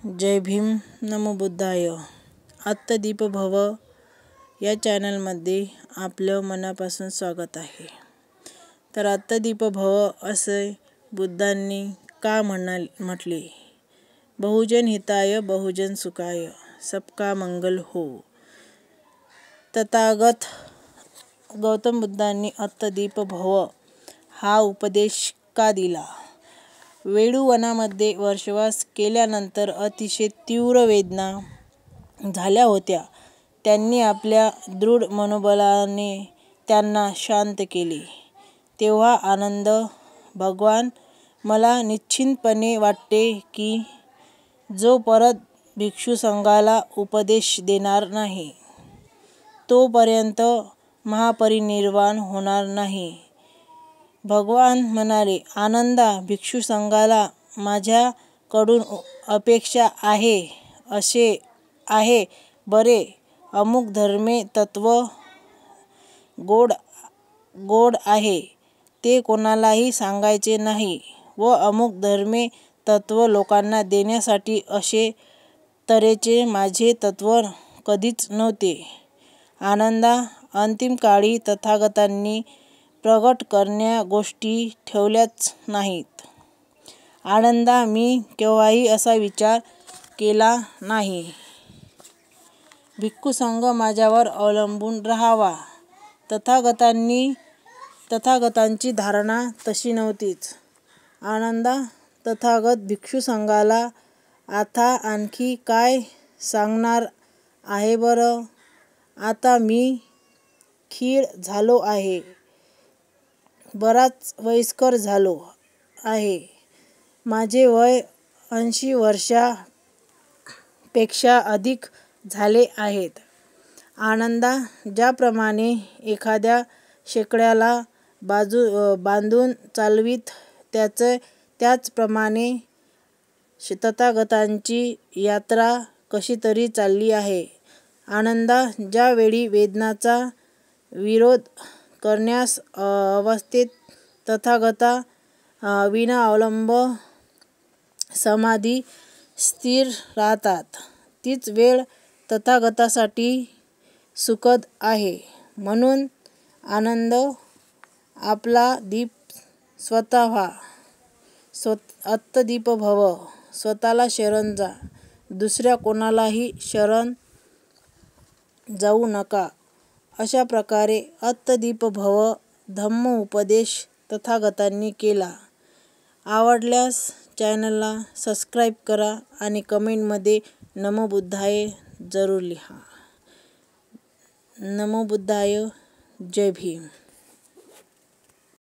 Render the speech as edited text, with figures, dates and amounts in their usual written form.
जय भीम, नमो बुद्धाय. आत्तदीप भव या चॅनलमध्ये आपलं मनापासून स्वागत आहे. तर आत्तदीप भव असे बुद्धांनी का म्हटले? बहुजन हिताय बहुजन सुखाय सबका मंगल हो. तथागत गौतम बुद्धांनी आत्तदीप भव हा उपदेश का दिला? वेळुवनामध्ये वर्षवास केल्यानंतर अतिशय तीव्र वेदना झाल्या होत्या. त्यांनी आपल्या दृढ मनोबलाने त्यांना शांत केले. तेव्हा आनंद भगवान मला निश्चितपणे वाटते की जो परत भिक्षुसंघाला उपदेश देणार नाही तोपर्यंत महापरिनिर्वाण होणार नाही. भगवान म्हणाले, आनंदा, भिक्षुसंघाला माझ्याकडून अपेक्षा आहे. असे आहे बरे, अमुक धर्मे तत्व गोड आहे ते कोणालाही सांगायचे नाही व अमुक धर्मे तत्व लोकांना देण्यासाठी असे तऱ्हेचे माझे तत्व कधीच नव्हते. आनंदा, अंतिम काळी तथागतांनी प्रगट करण्या गोष्टी ठेवल्याच नाहीत. आनंदा, मी केव्हाही असा विचार केला नाही. भिक्षुसंघ माझ्यावर अवलंबून राहावा. तथागतांची धारणा तशी नव्हतीच. आनंदा, तथागत भिक्षुसंघाला आता आणखी काय सांगणार आहे बरं? आता मी खीळ झालो आहे. बराच वयस्कर झालो आहे. माझे वय 80 वर्षांपेक्षा अधिक झाले आहेत. आनंदा, ज्याप्रमाणे एखाद्या शेकड्याला बांधून चालवीत त्याचप्रमाणे तथागतांची यात्रा कशीतरी चालली आहे. आनंदा, ज्या वेळी वेदनांचा विरोध करण्यास अवस्थेत तथागता विनाअवलंब समाधी स्थिर राहतात, तीच वेळ तथागतासाठी सुखद आहे. म्हणून आनंद, आपला दीप स्वतः व्हा. आत्तदीप भव. स्वतःला शरण जा. दुसऱ्या कोणालाही शरण जाऊ नका. अशा प्रकारे आत्तदीप भव धम्म उपदेश तथागतांनी केला. आवडल्यास चॅनलला सबस्क्राईब करा आणि कमेंटमध्ये नमो बुद्धाय जरूर लिहा. नमो बुद्धाय. जय भीम.